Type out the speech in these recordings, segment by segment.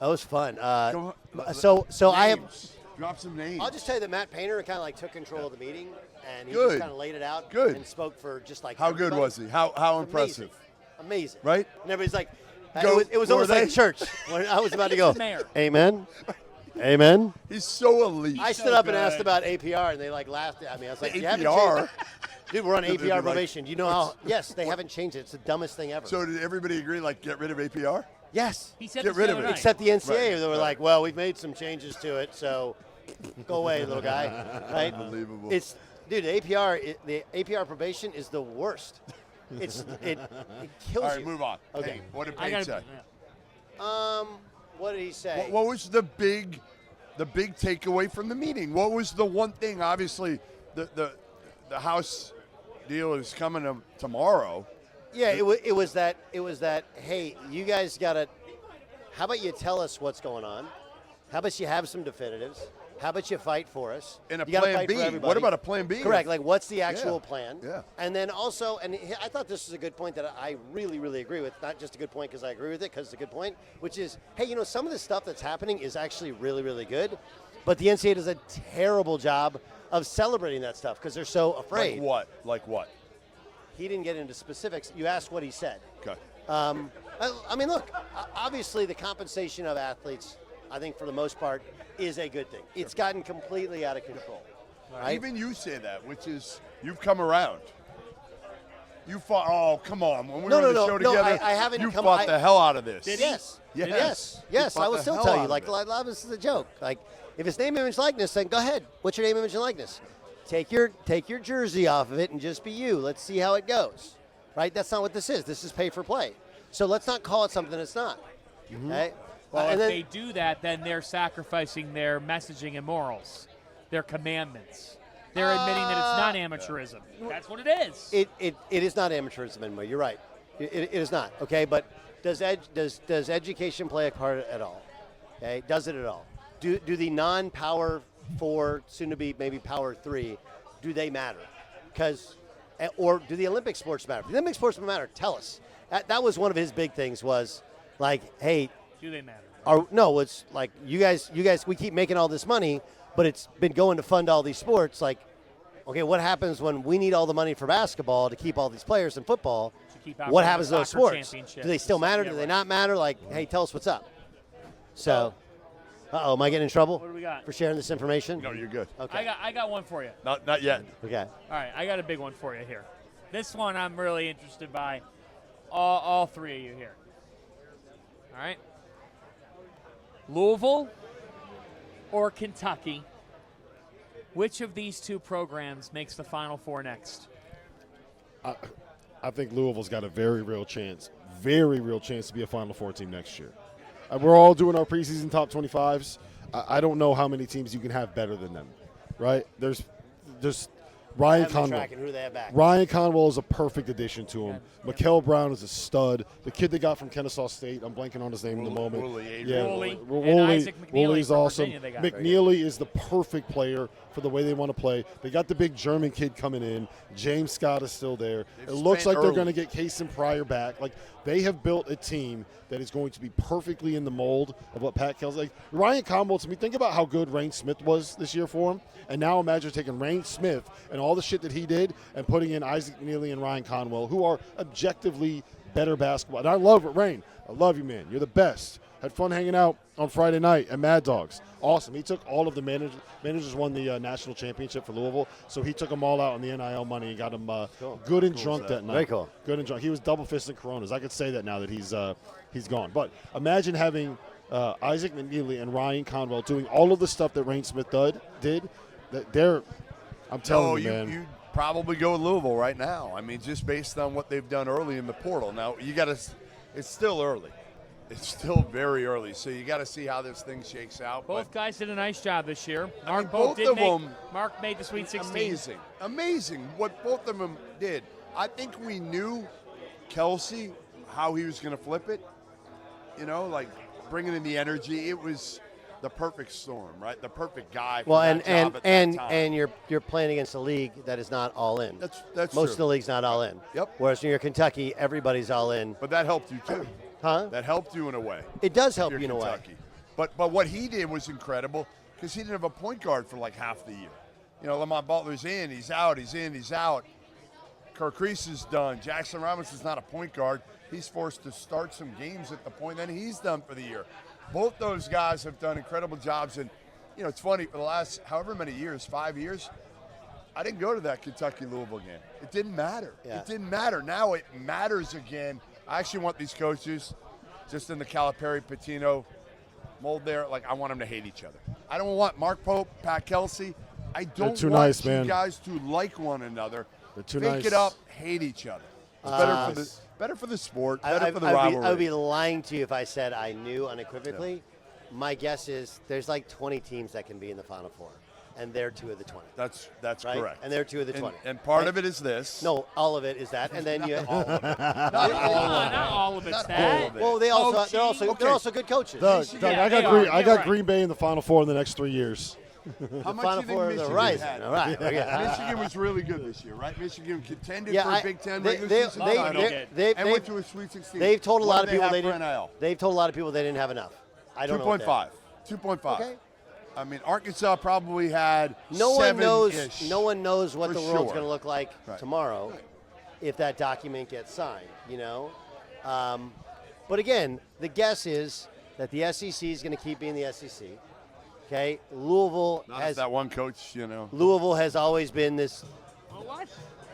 That was fun. Go- So I have. Names. Drop some names. I'll just tell you that Matt Painter kind of like took control of the meeting, and he Good. just kind of laid it out Good. and spoke for just like How good everybody. was he? How impressive? Amazing. Right? And everybody's like, Go- it was were almost they? like church. When I was about to go, Mayor. amen, amen. He's so elite. I stood up and asked about APR, and they like laughed at me. I was like, The "You haven't APR? changed it." Dude, we're on They'd be APR like, probation. Do you know how? Yes, they haven't changed it. It's the dumbest thing ever. So did everybody agree, like, get rid of APR? Yes. He said Get this rid the of other it. night. Except the NCAA, Right, they were right. like, "Well, we've made some changes to it, so go away, little guy." Right? Unbelievable. Dude, the APR probation is the worst. It kills All right, you. move on. Okay. Hey, what did I Payne got say? What did he say? What was the big takeaway from the meeting? What was the one thing? Obviously, the House deal is coming tomorrow. Yeah, it was that. Hey, you guys gotta. How about you tell us what's going on? How about you have some definitives? How about you fight for us? And a You gotta plan fight for B. everybody. What about a plan B? Correct. Like, what's the actual Yeah. plan? Yeah. And then also, I thought this was a good point that I really, really agree with. Not just a good point because I agree with it, because it's a good point, which is, hey, some of the stuff that's happening is actually really, really good, but the NCAA does a terrible job of celebrating that stuff because they're so afraid. Like what? He didn't get into specifics. You asked what he said. Okay. I mean, look, obviously the compensation of athletes, I think for the most part, is a good thing. It's gotten completely out of control. Right? Even you say that, which is you've come around. You fought. Oh, come on! When we were on the show together, I haven't you come. fought the hell out of this. Yes. Yes. Yes. You I fought will the still hell tell out you. of Like, it. this is a joke. Like, if it's name, image, likeness, then go ahead. What's your name, image, and likeness? Take your jersey off of it and just be you. Let's see how it goes. Right? That's not what this is. This is pay for play. So let's not call it something it's not. Okay? Well, and if then, they do that, then they're sacrificing their messaging and morals, their commandments. They're admitting that it's not amateurism. That's what it is. It is not amateurism anymore. You're right. It is not. Okay, but does education play a part at all? Okay, does it at all? Do the non-power 4, soon to be maybe power 3, do they matter? Or do the Olympic sports matter? If the Olympic sports matter, tell us. That was one of his big things was like, hey, do they matter? No, it's like you guys, we keep making all this money, but it's been going to fund all these sports. Like, okay, what happens when we need all the money for basketball to keep all these players in football? What happens to those sports? Do they still matter? Do they not matter? Like, hey, tell us what's up. So, am I getting in trouble? What do we got? For sharing this information? No, you're good. Okay. I got one for you. Not yet. Okay. All right, I got a big one for you here. This one I'm really interested by. All three of you here. All right. Louisville or Kentucky? Which of these two programs makes the Final Four next? I think Louisville's got a very real chance to be a Final Four team next year. We're all doing our preseason top 25s. I don't know how many teams you can have better than them, right? There's Ryan Conwell. Who they have back. Ryan Conwell is a perfect addition to him. Mikael Brown is a stud. The kid they got from Kennesaw State, I'm blanking on his name in the moment. And Isaac McNeely Woolley's from awesome. Virginia they got. McNeely is the perfect player for the way they want to play. They got the big German kid coming in. James Scott is still there. It looks like they're going to get Case and Pryor back. Like, they have built a team that is going to be perfectly in the mold of what Pat Kel's like. Ryan Conwell, to me, think about how good Rain Smith was this year for him. And now imagine taking Rain Smith and all the shit that he did and putting in Isaac McNeely and Ryan Conwell, who are objectively better basketball. And I love it, Rain. I love you, man. You're the best. Had fun hanging out on Friday night at Mad Dogs. Awesome. He took all of the managers won the national championship for Louisville, so he took them all out on the NIL money and got them good and drunk that night. Very cool. Good and drunk. He was double-fisting Coronas. I could say that now that he's gone. But imagine having Isaac McNeely and Ryan Conwell doing all of the stuff that Rain Smith did. I'm telling you, man. You probably go with Louisville right now. I mean, just based on what they've done early in the portal. Now, it's still early. It's still very early, so you got to see how this thing shakes out. Both guys did a nice job this year. Mark made the Sweet 16. Amazing what both of them did. I think we knew Kelsey, how he was going to flip it. Like bringing in the energy. It was the perfect storm, right? The perfect guy. For that job at that time. And you're playing against a league that is not all in. That's most true. of the league's not all in. Yep. Whereas when you're Kentucky, everybody's all in. But that helped you too. Huh? That helped you in a way. It does help You're you in a way. Kentucky. But what he did was incredible because he didn't have a point guard for like half the year. You know, Lamont Butler's in, he's out, he's in, he's out. Kirk Reese is done. Jackson Robinson's not a point guard. He's forced to start some games at the point, then he's done for the year. Both those guys have done incredible jobs. And, you know, it's funny, for the last however many years, 5 years, I didn't go to that Kentucky-Louisville game. It didn't matter. Yeah. It didn't matter. Now it matters again. I actually want these coaches, just in the Calipari-Patino mold there, like I want them to hate each other. I don't want Mark Pope, Pat Kelsey. I don't too want nice, you man. guys to like one another. They're too Pick nice. it up, hate each other. It's better for the sport, better for the rivalry. I would be lying to you if I said I knew unequivocally. Yeah. My guess is there's like 20 teams that can be in the Final Four, and they're 2 of the 20. That's right? correct. And they're 2 of the 20. And part right? of it is this. No, all of it is that, and then you. Not all of it's that. Well, they're also good coaches. Doug, Yeah, I got right. Green Bay in the Final Four in the next 3 years. How much Final do you Four think of the Michigan horizon. had? All right. Okay. Michigan was really good this year, right? Michigan contended Yeah, for a Big Ten regular season they- title they- and went to a Sweet 16. They've told a What lot did of people have they for didn't. NIL? They've told a lot of people they didn't have enough. I don't know. 2.5. 2.5. Okay. I mean, Arkansas probably had No one knows. 7-ish. No one knows what for the world's sure. going to look like Right. tomorrow, if that document gets signed. You know, but again, the guess is that the SEC is going to keep being the SEC. Okay, Louisville Not has if that one coach, you know. Louisville has always been this. What?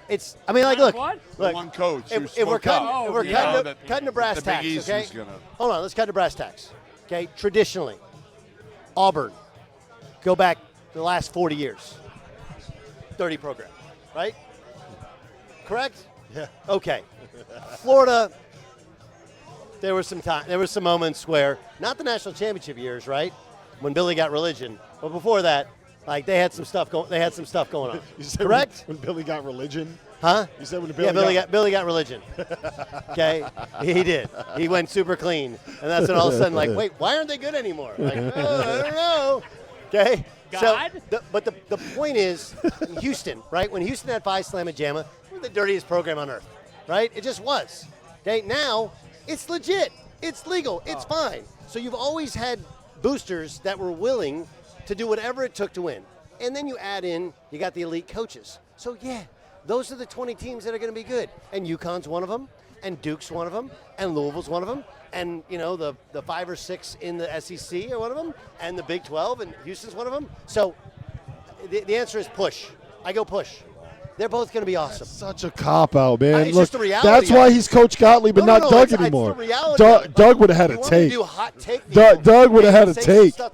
It's. I mean, like, look, What? look. One coach who If we're spoke up. cutting, if we're You know, cutting, that cutting to brass the Big tacks, East okay? was gonna- Hold on, let's cut to brass tacks. Okay, traditionally, Auburn, go back the last 40 years, 30 program, right? Correct? Yeah. Okay. Florida, there was some moments where, not the national championship years, right? When Billy got religion, but before that, like they had some stuff going on. You said Correct? When Billy got religion? Huh? You said when Billy got religion. Okay, he did. He went super clean, and that's when all of a sudden, like, wait, why aren't they good anymore? Like, oh, I don't know. Okay, God? So the point is, in Houston, right? When Houston had Phi Slamma Jamma, we were the dirtiest program on earth, right? It just was. Okay, now it's legit, it's legal, it's fine. So you've always had boosters that were willing to do whatever it took to win, and then you add in, you got the elite coaches. So yeah. Those are the 20 teams that are going to be good. And UConn's one of them, and Duke's one of them, and Louisville's one of them, and, you know, the 5 or 6 in the SEC are one of them, and the Big 12, and Houston's one of them. So the answer is push. I go push. They're both going to be awesome. Such a cop-out, man. It's Look, just the reality that's of why it. he's Coach Gottlieb and No, not Doug it's anymore. the reality of it. Doug would have had a You want me to take. do hot take? Doug would have had a Say some take. stuff